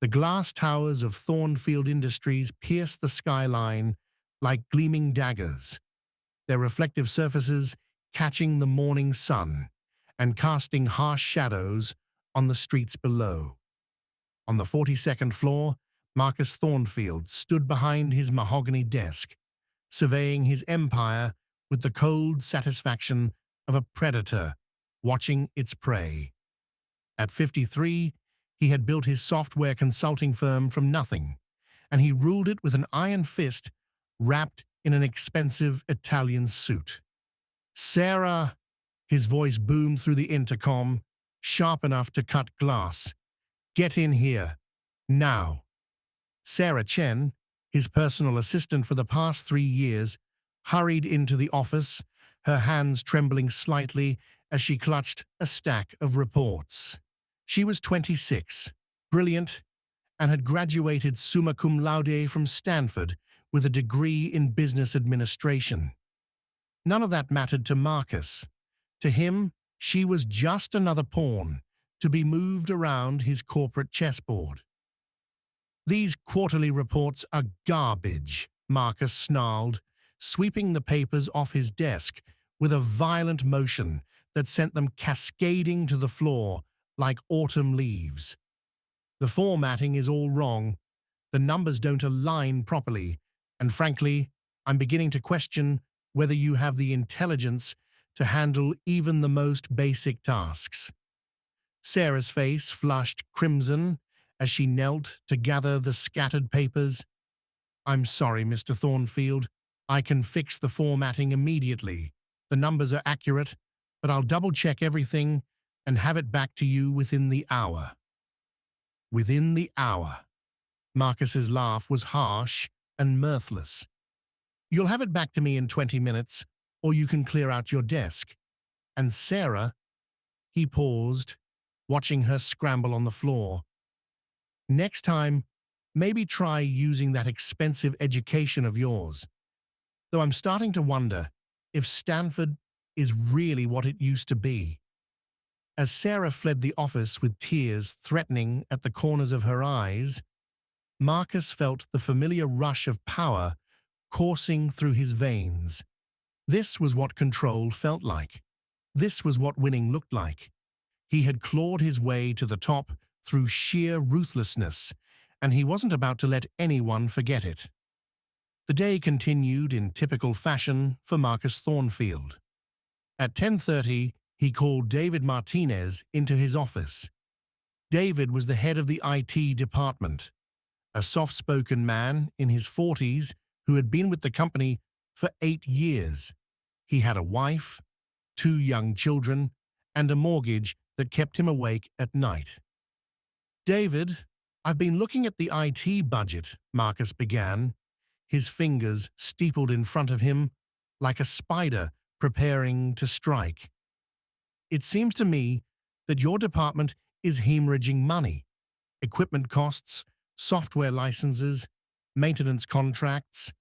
The glass towers of Thornfield Industries pierced the skyline like gleaming daggers, their reflective surfaces catching the morning sun and casting harsh shadows on the streets below. On the 42nd floor, Marcus Thornfield stood behind his mahogany desk, surveying his empire with the cold satisfaction of a predator watching its prey. At 53, he had built his software consulting firm from nothing, and he ruled it with an iron fist wrapped in an expensive Italian suit. "Sarah," his voice boomed through the intercom, sharp enough to cut glass. "Get in here. Now." Sarah Chen, his personal assistant for the past 3 years, hurried into the office, her hands trembling slightly as she clutched a stack of reports. She was 26, brilliant, and had graduated summa cum laude from Stanford with a degree in business administration. None of that mattered to Marcus. To him, she was just another pawn to be moved around his corporate chessboard. "These quarterly reports are garbage," Marcus snarled, sweeping the papers off his desk with a violent motion that sent them cascading to the floor like autumn leaves. "The formatting is all wrong, the numbers don't align properly, and frankly, I'm beginning to question whether you have the intelligence to handle even the most basic tasks." Sarah's face flushed crimson as she knelt to gather the scattered papers. "I'm sorry, Mr. Thornfield. I can fix the formatting immediately. The numbers are accurate, but I'll double-check everything and have it back to you within the hour." Within the hour. Marcus's laugh was harsh and mirthless. "You'll have it back to me in 20 minutes, or you can clear out your desk." And Sarah, he paused, watching her scramble on the floor. "Next time, maybe try using that expensive education of yours. Though I'm starting to wonder if Stanford is really what it used to be." As Sarah fled the office with tears threatening at the corners of her eyes, Marcus felt the familiar rush of power coursing through his veins. This was what control felt like. This was what winning looked like. He had clawed his way to the top through sheer ruthlessness, and he wasn't about to let anyone forget it. The day continued in typical fashion for Marcus Thornfield. At 10:30, he called David Martinez into his office. David was the head of the IT department, a soft-spoken man in his 40s who had been with the company for 8 years. He had a wife, 2 young children, and a mortgage that kept him awake at night. "David, I've been looking at the IT budget," Marcus began, his fingers steepled in front of him like a spider preparing to strike. "It seems to me that your department is hemorrhaging money. Equipment costs, software licenses, maintenance contracts.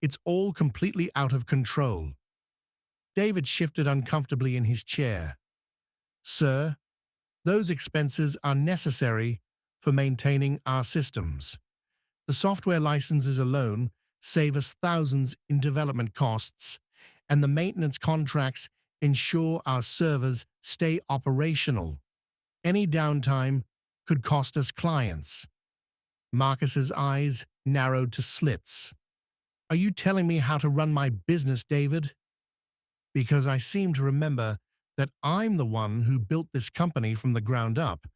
It's all completely out of control." David shifted uncomfortably in his chair. "Sir, those expenses are necessary for maintaining our systems. The software licenses alone save us thousands in development costs, and the maintenance contracts ensure our servers stay operational. Any downtime could cost us clients." Marcus's eyes narrowed to slits. "Are you telling me how to run my business, David? Because I seem to remember that I'm the one who built this company from the ground up,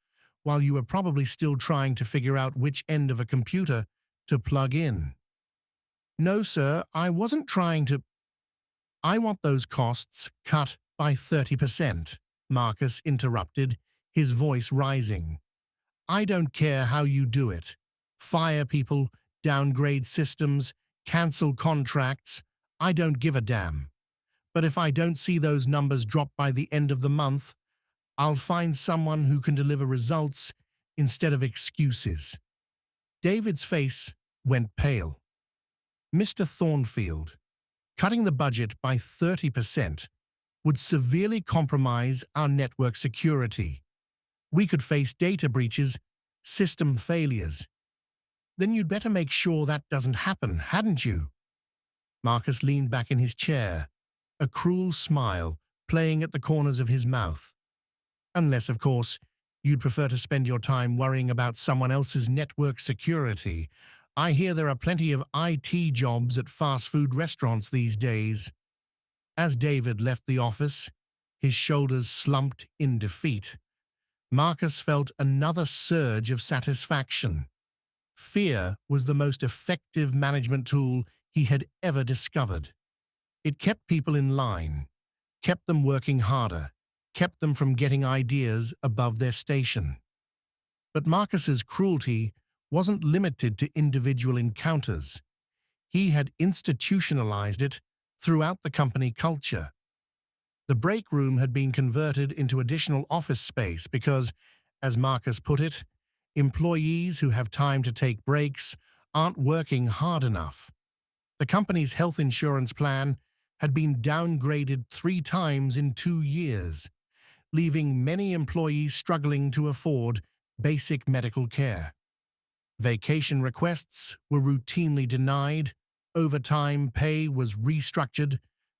while you were probably still trying to figure out which end of a computer to plug in." "No, sir, I wasn't trying to—" "I want those costs cut by 30%, Marcus interrupted, his voice rising. "I don't care how you do it. Fire people, downgrade systems, cancel contracts. I don't give a damn. But if I don't see those numbers drop by the end of the month, I'll find someone who can deliver results instead of excuses." David's face went pale. "Mr. Thornfield, cutting the budget by 30% would severely compromise our network security. We could face data breaches system failures. Then you'd better make sure that doesn't happen, hadn't you? Marcus leaned back in his chair, a cruel smile playing at the corners of his mouth. Unless, of course, you'd prefer to spend your time worrying about someone else's network security. I hear there are plenty of IT jobs at fast food restaurants these days. As David left the office, his shoulders slumped in defeat. Marcus felt another surge of satisfaction. Fear was the most effective management tool he had ever discovered. It kept people in line, kept them working harder, kept them from getting ideas above their station. But Marcus's cruelty wasn't limited to individual encounters. He had institutionalized it throughout the company culture. The break room had been converted into additional office space because, as Marcus put it, employees who have time to take breaks aren't working hard enough. The company's health insurance plan had been downgraded 3 times in 2 years, leaving many employees struggling to afford basic medical care. Vacation requests were routinely denied, overtime pay was restructured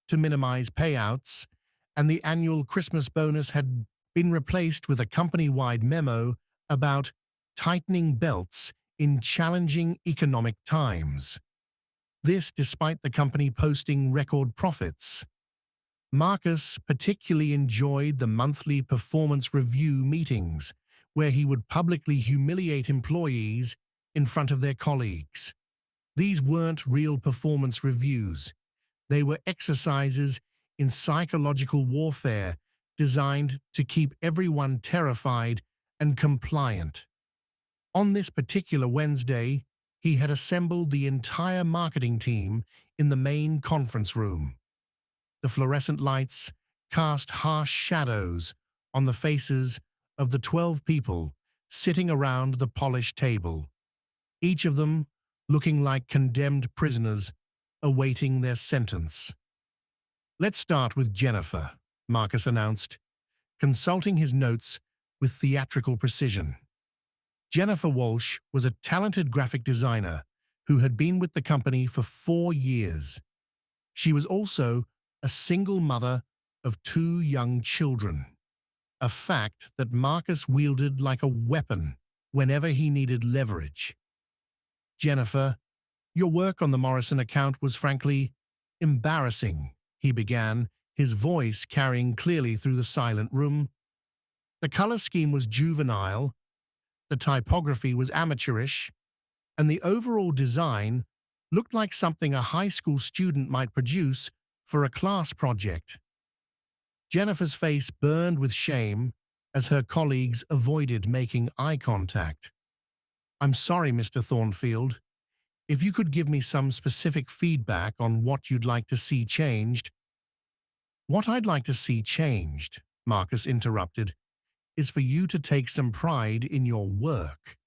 to minimize payouts, and the annual Christmas bonus had been replaced with a company-wide memo about tightening belts in challenging economic times. This despite the company posting record profits. Marcus particularly enjoyed the monthly performance review meetings, where he would publicly humiliate employees in front of their colleagues. These weren't real performance reviews. They were exercises in psychological warfare designed to keep everyone terrified and compliant. On this particular Wednesday, he had assembled the entire marketing team in the main conference room. The fluorescent lights cast harsh shadows on the faces of the 12 people sitting around the polished table, each of them looking like condemned prisoners awaiting their sentence. "Let's start with Jennifer," Marcus announced, consulting his notes with theatrical precision. Jennifer Walsh was a talented graphic designer who had been with the company for 4 years. She was also a single mother of 2 young children, a fact that Marcus wielded like a weapon whenever he needed leverage. "Jennifer, your work on the Morrison account was frankly embarrassing," he began, his voice carrying clearly through the silent room. "The color scheme was juvenile, the typography was amateurish, and the overall design looked like something a high school student might produce for a class project." Jennifer's face burned with shame as her colleagues avoided making eye contact. "I'm sorry, Mr. Thornfield. If you could give me some specific feedback on what you'd like to see changed." "What I'd like to see changed," Marcus interrupted, "is for you to take some pride in your work.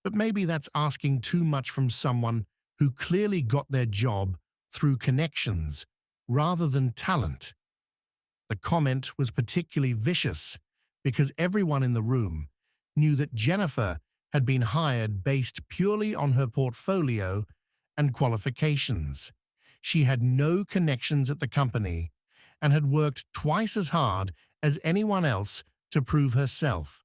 But maybe that's asking too much from someone who clearly got their job through connections rather than talent." The comment was particularly vicious because everyone in the room knew that Jennifer had been hired based purely on her portfolio and qualifications. She had no connections at the company and had worked twice as hard as anyone else to prove herself.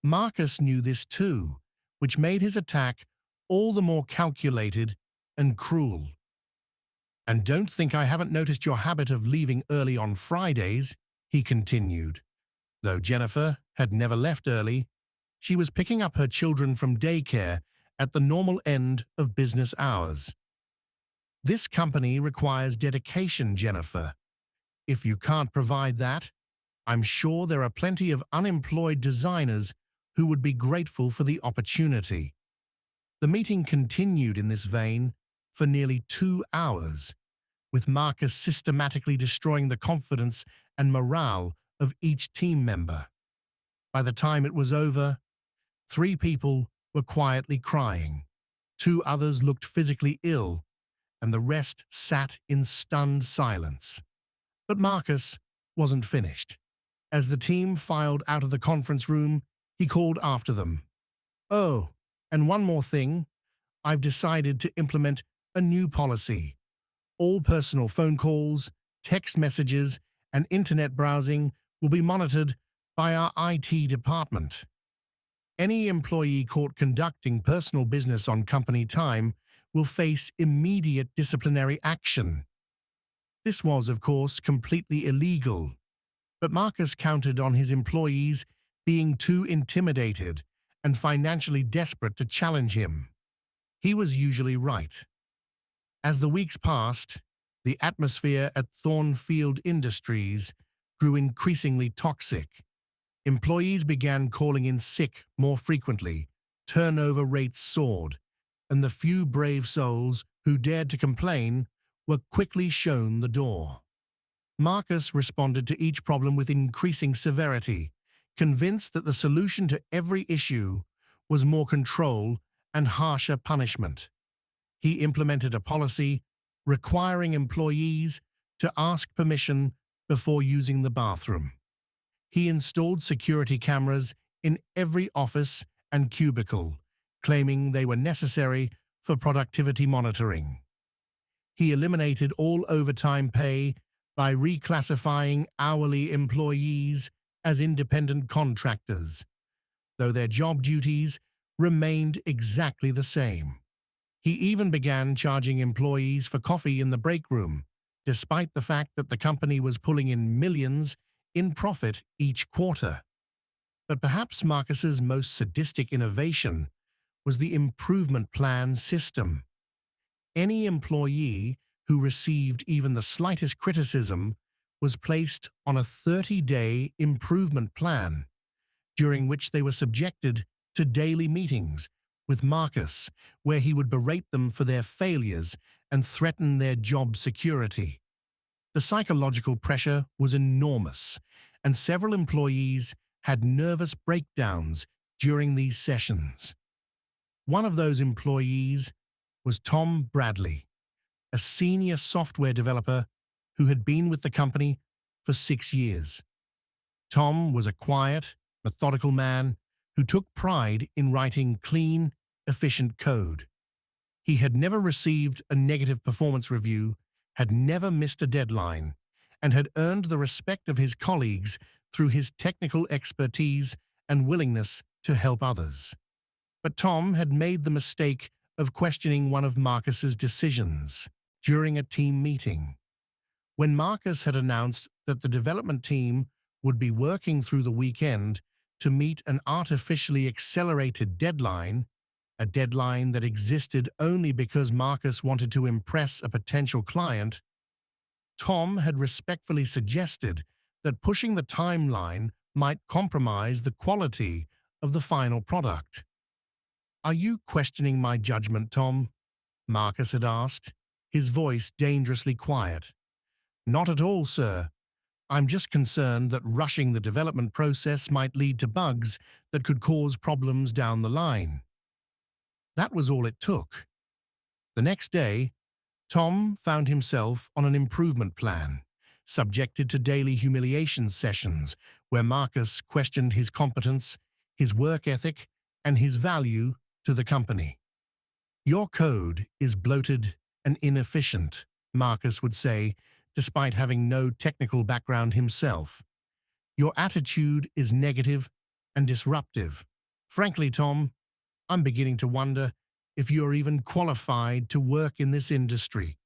Marcus knew this too, which made his attack all the more calculated and cruel. "And don't think I haven't noticed your habit of leaving early on Fridays," he continued. Though Jennifer had never left early, she was picking up her children from daycare at the normal end of business hours. "This company requires dedication, Jennifer. If you can't provide that, I'm sure there are plenty of unemployed designers who would be grateful for the opportunity." The meeting continued in this vein for nearly 2 hours, with Marcus systematically destroying the confidence and morale of each team member. By the time it was over, 3 people were quietly crying, 2 others looked physically ill, and the rest sat in stunned silence. But Marcus wasn't finished. As the team filed out of the conference room, he called after them. Oh, and one more thing, I've decided to implement a new policy. All personal phone calls, text messages, and internet browsing will be monitored by our IT department. Any employee caught conducting personal business on company time will face immediate disciplinary action. This was, of course, completely illegal, but Marcus counted on his employees being too intimidated and financially desperate to challenge him. He was usually right. As the weeks passed, the atmosphere at Thornfield Industries grew increasingly toxic. Employees began calling in sick more frequently, turnover rates soared, and the few brave souls who dared to complain were quickly shown the door. Marcus responded to each problem with increasing severity, convinced that the solution to every issue was more control and harsher punishment. He implemented a policy requiring employees to ask permission before using the bathroom. He installed security cameras in every office and cubicle, claiming they were necessary for productivity monitoring. He eliminated all overtime pay by reclassifying hourly employees as independent contractors, though their job duties remained exactly the same. He even began charging employees for coffee in the break room, despite the fact that the company was pulling in millions in profit each quarter. But perhaps Marcus's most sadistic innovation was the improvement plan system. Any employee who received even the slightest criticism was placed on a 30-day improvement plan, during which they were subjected to daily meetings with Marcus, where he would berate them for their failures and threaten their job security. The psychological pressure was enormous, and several employees had nervous breakdowns during these sessions. One of those employees was Tom Bradley, a senior software developer who had been with the company for 6 years. Tom was a quiet, methodical man who took pride in writing clean, efficient code. He had never received a negative performance review, had never missed a deadline, and had earned the respect of his colleagues through his technical expertise and willingness to help others. But Tom had made the mistake of questioning one of Marcus's decisions during a team meeting. When Marcus had announced that the development team would be working through the weekend to meet an artificially accelerated deadline, a deadline that existed only because Marcus wanted to impress a potential client, Tom had respectfully suggested that pushing the timeline might compromise the quality of the final product. "Are you questioning my judgment, Tom?" Marcus had asked, his voice dangerously quiet. "Not at all, sir. I'm just concerned that rushing the development process might lead to bugs that could cause problems down the line." That was all it took. The next day, Tom found himself on an improvement plan, subjected to daily humiliation sessions where Marcus questioned his competence, his work ethic, and his value to the company. "Your code is bloated and inefficient," Marcus would say, despite having no technical background himself. "Your attitude is negative and disruptive. Frankly, Tom, I'm beginning to wonder if you're even qualified to work in this industry."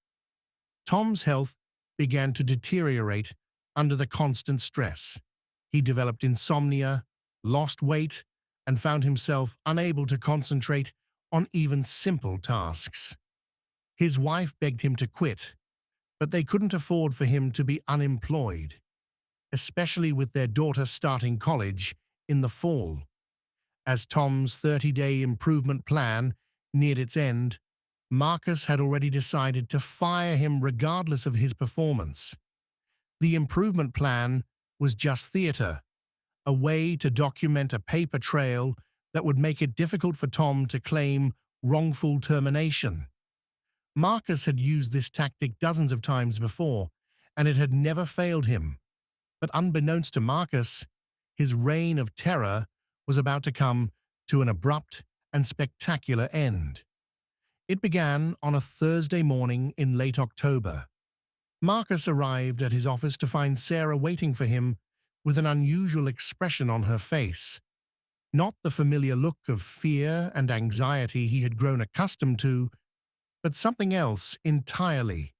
Tom's health began to deteriorate under the constant stress. He developed insomnia, lost weight, and found himself unable to concentrate on even simple tasks. His wife begged him to quit, but they couldn't afford for him to be unemployed, especially with their daughter starting college in the fall. As Tom's 30-day improvement plan neared its end, Marcus had already decided to fire him regardless of his performance. The improvement plan was just theater, a way to document a paper trail that would make it difficult for Tom to claim wrongful termination. Marcus had used this tactic dozens of times before, and it had never failed him. But unbeknownst to Marcus, his reign of terror was about to come to an abrupt and spectacular end. It began on a Thursday morning in late October. Marcus arrived at his office to find Sarah waiting for him with an unusual expression on her face. Not the familiar look of fear and anxiety he had grown accustomed to, but something else entirely.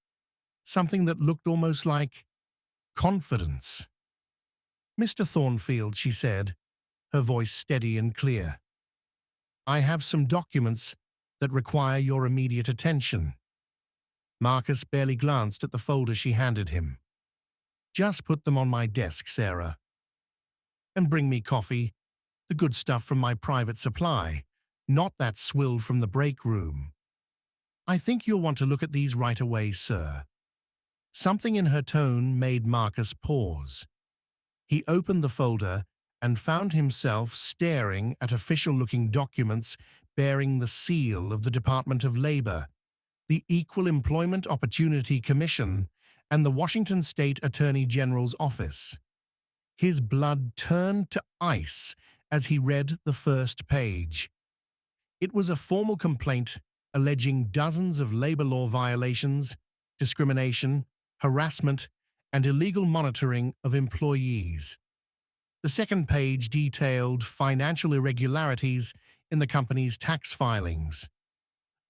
Something that looked almost like confidence. "Mr. Thornfield," she said, her voice steady and clear. "I have some documents that require your immediate attention." Marcus barely glanced at the folder she handed him. "Just put them on my desk, Sarah. And bring me coffee, the good stuff from my private supply, not that swill from the break room. I think you'll want to look at these right away, sir." Something in her tone made Marcus pause. He opened the folder and found himself staring at official-looking documents bearing the seal of the Department of Labor, the Equal Employment Opportunity Commission, and the Washington State Attorney General's office. His blood turned to ice as he read the first page. It was a formal complaint alleging dozens of labor law violations, discrimination, harassment, and illegal monitoring of employees. The second page detailed financial irregularities in the company's tax filings.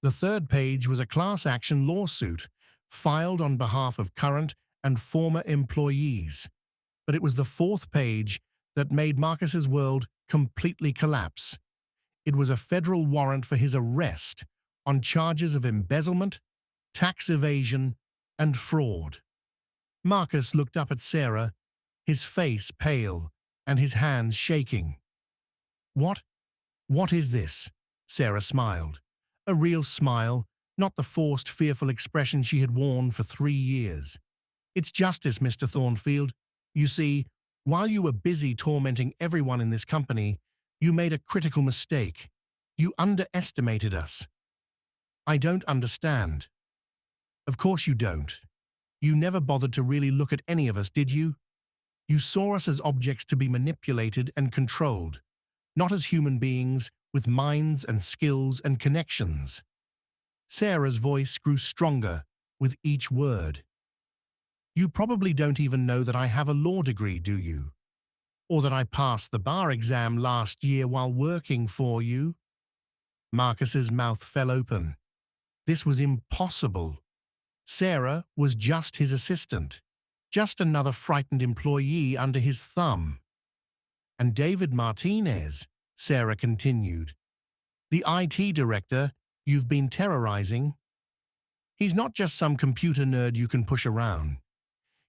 The third page was a class action lawsuit filed on behalf of current and former employees. But it was the fourth page that made Marcus's world completely collapse. It was a federal warrant for his arrest on charges of embezzlement, tax evasion, and fraud. Marcus looked up at Sarah, his face pale and his hands shaking. What is this?" Sarah smiled. A real smile, not the forced, fearful expression she had worn for 3 years. "It's justice, Mr. Thornfield. You see, while you were busy tormenting everyone in this company, you made a critical mistake. You underestimated us." "I don't understand." "Of course you don't. You never bothered to really look at any of us, did you? You saw us as objects to be manipulated and controlled, not as human beings with minds and skills and connections." Sarah's voice grew stronger with each word. "You probably don't even know that I have a law degree, do you? Or that I passed the bar exam last year while working for you?" Marcus's mouth fell open. This was impossible. Sarah was just his assistant, just another frightened employee under his thumb. "And David Martinez," Sarah continued, "the IT director you've been terrorizing. He's not just some computer nerd you can push around.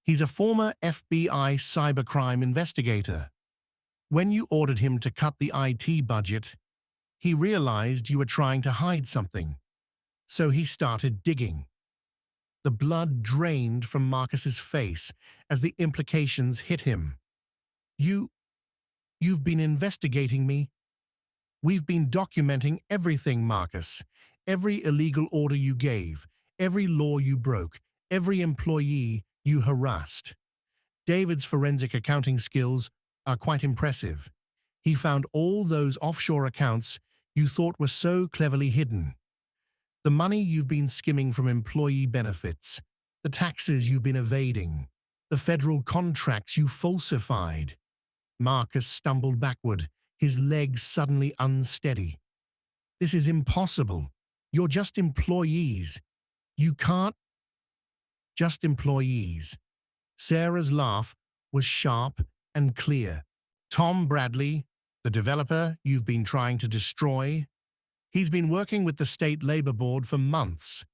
He's a former FBI cybercrime investigator. When you ordered him to cut the IT budget, he realized you were trying to hide something. So he started digging." The blood drained from Marcus's face as the implications hit him. You've been investigating me. We've been documenting everything, Marcus. Every illegal order you gave, every law you broke, every employee you harassed. David's forensic accounting skills are quite impressive. He found all those offshore accounts you thought were so cleverly hidden. The money you've been skimming from employee benefits, the taxes you've been evading, the federal contracts you falsified. Marcus stumbled backward, his legs suddenly unsteady. "This is impossible. You're just employees. You can't—" "Just employees." Sarah's laugh was sharp and clear. "Tom Bradley, the developer you've been trying to destroy, he's been working with the State Labor Board for months,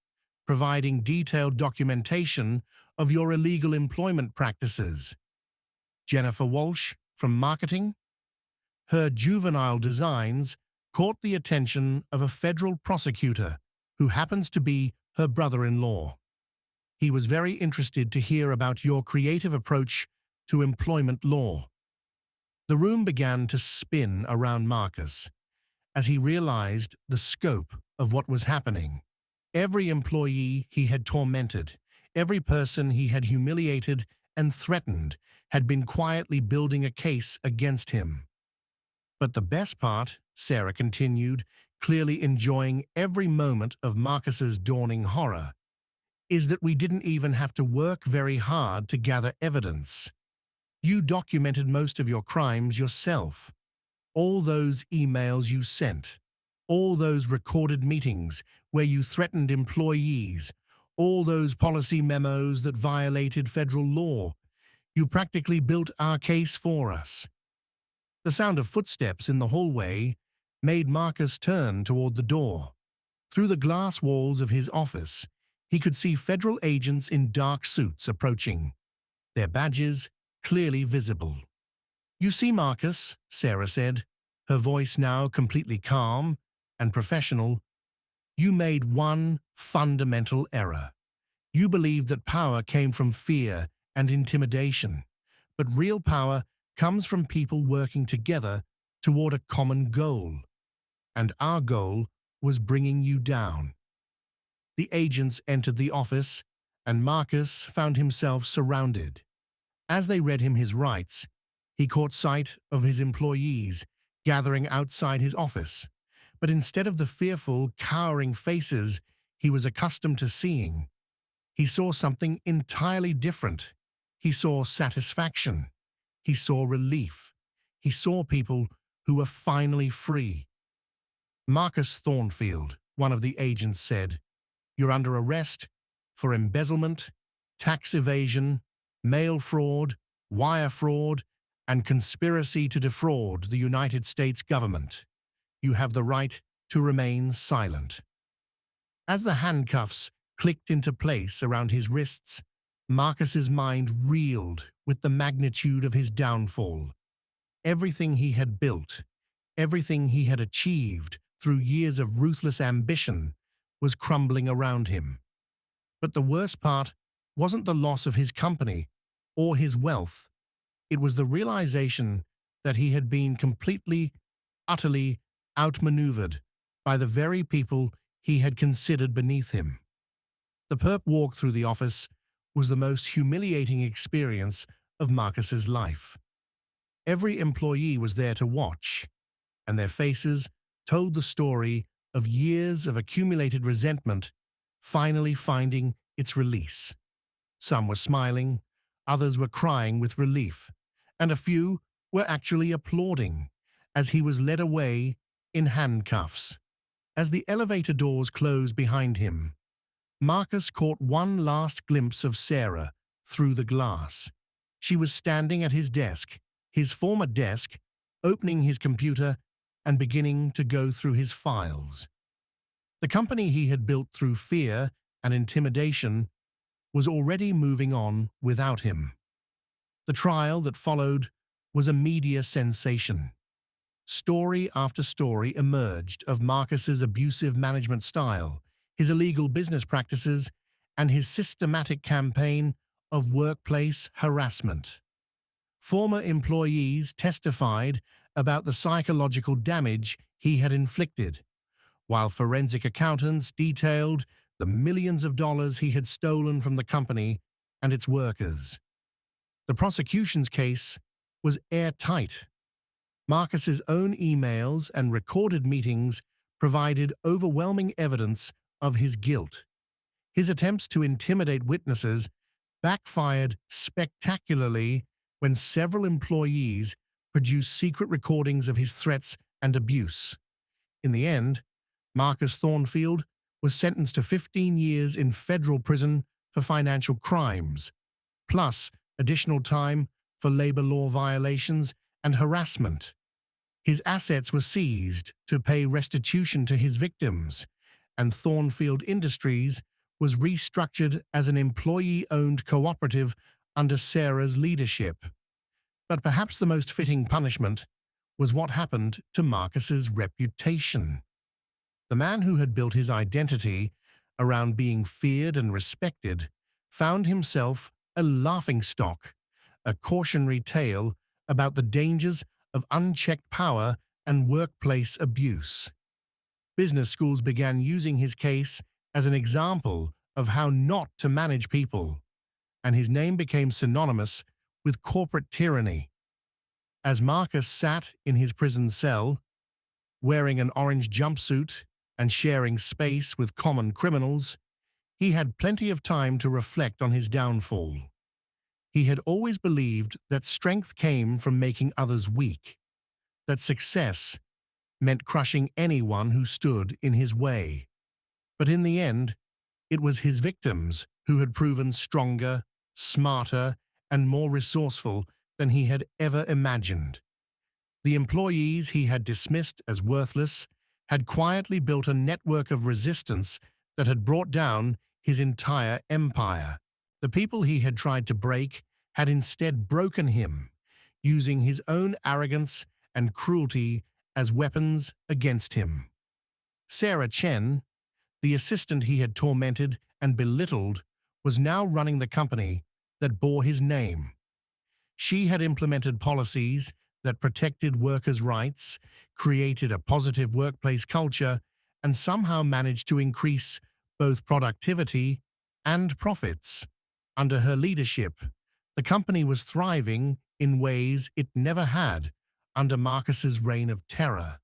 providing detailed documentation of your illegal employment practices. Jennifer Walsh, from marketing, her juvenile designs caught the attention of a federal prosecutor who happens to be her brother-in-law. He was very interested to hear about your creative approach to employment law." The room began to spin around Marcus as he realized the scope of what was happening. Every employee he had tormented, every person he had humiliated and threatened had been quietly building a case against him. "But the best part," Sarah continued, clearly enjoying every moment of Marcus's dawning horror, is that we didn't even have to work very hard to gather evidence. You documented most of your crimes yourself. All those emails you sent, all those recorded meetings where you threatened employees, all those policy memos that violated federal law. You practically built our case for us. The sound of footsteps in the hallway made Marcus turn toward the door. Through the glass walls of his office, he could see federal agents in dark suits approaching, their badges clearly visible. "You see, Marcus," Sarah said, her voice now completely calm and professional, "you made one fundamental error. You believed that power came from fear and intimidation, but real power comes from people working together toward a common goal. And our goal was bringing you down." The agents entered the office, and Marcus found himself surrounded. As they read him his rights, he caught sight of his employees gathering outside his office. But instead of the fearful, cowering faces he was accustomed to seeing, he saw something entirely different. He saw satisfaction. He saw relief. He saw people who were finally free. "Marcus Thornfield," one of the agents said, "you're under arrest for embezzlement, tax evasion, mail fraud, wire fraud, and conspiracy to defraud the United States government. You have the right to remain silent." As the handcuffs clicked into place around his wrists, Marcus's mind reeled with the magnitude of his downfall. Everything he had built, everything he had achieved through years of ruthless ambition, was crumbling around him. But the worst part wasn't the loss of his company or his wealth. It was the realization that he had been completely, utterly outmaneuvered by the very people he had considered beneath him. The perp walk through the office was the most humiliating experience of Marcus's life. Every employee was there to watch, and their faces told the story of years of accumulated resentment finally finding its release. Some were smiling, others were crying with relief, and a few were actually applauding as he was led away in handcuffs. As the elevator doors closed behind him, Marcus caught one last glimpse of Sarah through the glass. She was standing at his desk, his former desk, opening his computer and beginning to go through his files. The company he had built through fear and intimidation was already moving on without him. The trial that followed was a media sensation. Story after story emerged of Marcus's abusive management style, his illegal business practices, and his systematic campaign of workplace harassment. Former employees testified about the psychological damage he had inflicted, while forensic accountants detailed the millions of dollars he had stolen from the company and its workers. The prosecution's case was airtight. Marcus's own emails and recorded meetings provided overwhelming evidence of his guilt. His attempts to intimidate witnesses backfired spectacularly when several employees produced secret recordings of his threats and abuse. In the end, Marcus Thornfield was sentenced to 15 years in federal prison for financial crimes, plus additional time for labor law violations and harassment. His assets were seized to pay restitution to his victims, and Thornfield Industries was restructured as an employee-owned cooperative under Sarah's leadership. But perhaps the most fitting punishment was what happened to Marcus's reputation. The man who had built his identity around being feared and respected found himself a laughingstock, a cautionary tale about the dangers of unchecked power and workplace abuse. Business schools began using his case as an example of how not to manage people, and his name became synonymous with corporate tyranny. As Marcus sat in his prison cell, Wearing an orange jumpsuit and sharing space with common criminals, he had plenty of time to reflect on his downfall. He had always believed that strength came from making others weak, that success meant crushing anyone who stood in his way. But in the end, it was his victims who had proven stronger, smarter, and more resourceful than he had ever imagined. The employees he had dismissed as worthless had quietly built a network of resistance that had brought down his entire empire. The people he had tried to break had instead broken him, using his own arrogance and cruelty as weapons against him. Sarah Chen, the assistant he had tormented and belittled, was now running the company that bore his name. She had implemented policies that protected workers' rights, created a positive workplace culture, and somehow managed to increase both productivity and profits. Under her leadership, the company was thriving in ways it never had under Marcus's reign of terror.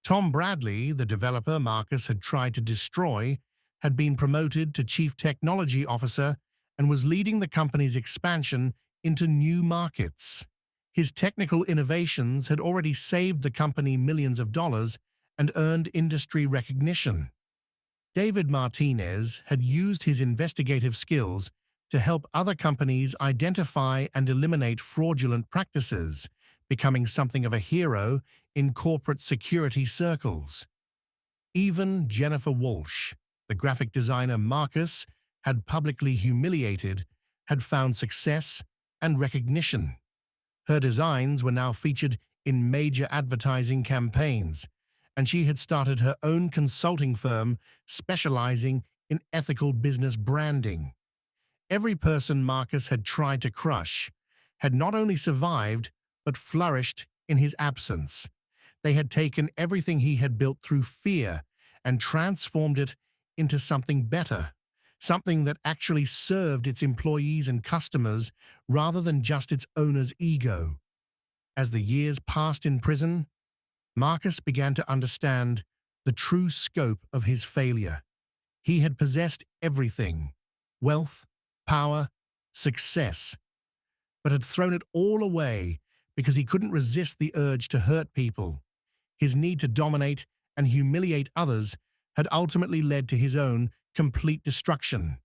Tom Bradley, the developer Marcus had tried to destroy, had been promoted to Chief Technology Officer and was leading the company's expansion into new markets. His technical innovations had already saved the company millions of dollars and earned industry recognition. David Martinez had used his investigative skills to help other companies identify and eliminate fraudulent practices, becoming something of a hero in corporate security circles. Even Jennifer Walsh, the graphic designer Marcus had publicly humiliated, had found success and recognition. Her designs were now featured in major advertising campaigns, and she had started her own consulting firm specializing in ethical business branding. Every person Marcus had tried to crush had not only survived, but flourished in his absence. They had taken everything he had built through fear and transformed it into something better, something that actually served its employees and customers rather than just its owner's ego. As the years passed in prison, Marcus began to understand the true scope of his failure. He had possessed everything: wealth, power, success, but had thrown it all away because he couldn't resist the urge to hurt people. His need to dominate and humiliate others had ultimately led to his own complete destruction.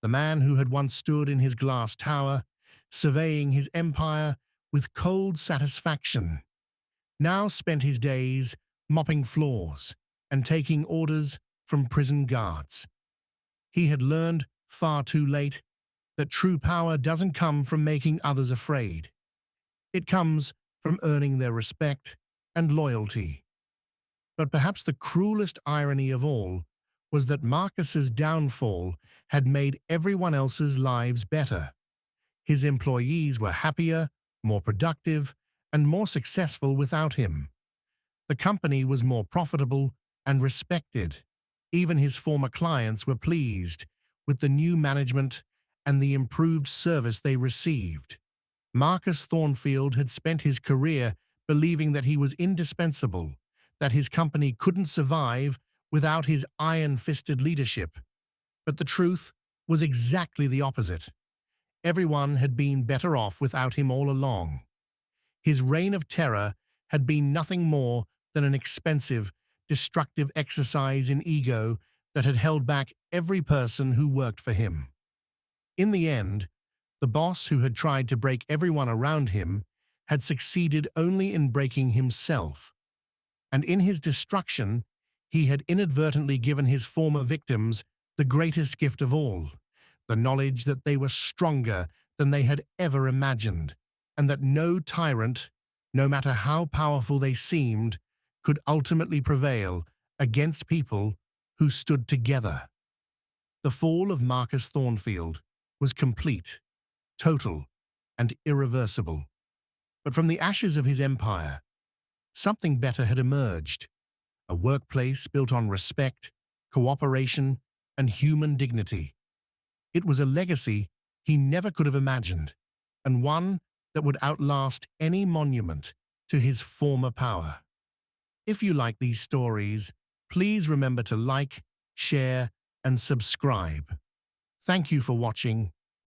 The man who had once stood in his glass tower, surveying his empire with cold satisfaction, now spent his days mopping floors and taking orders from prison guards. He had learned far too late that true power doesn't come from making others afraid. It comes from earning their respect and loyalty. But perhaps the cruelest irony of all was that Marcus's downfall had made everyone else's lives better. His employees were happier, more productive, and more successful without him. The company was more profitable and respected. Even his former clients were pleased with the new management and the improved service they received. Marcus Thornfield had spent his career believing that he was indispensable, that his company couldn't survive without his iron-fisted leadership. But the truth was exactly the opposite. Everyone had been better off without him all along. His reign of terror had been nothing more than an expensive, destructive exercise in ego that had held back every person who worked for him. In the end, the boss who had tried to break everyone around him had succeeded only in breaking himself. And in his destruction, he had inadvertently given his former victims the greatest gift of all, the knowledge that they were stronger than they had ever imagined, and that no tyrant, no matter how powerful they seemed, could ultimately prevail against people who stood together. The fall of Marcus Thornfield was complete, total, and irreversible. But from the ashes of his empire, something better had emerged, a workplace built on respect, cooperation, and human dignity. It was a legacy he never could have imagined, and one that would outlast any monument to his former power. If you like these stories, please remember to like, share, and subscribe. Thank you for watching.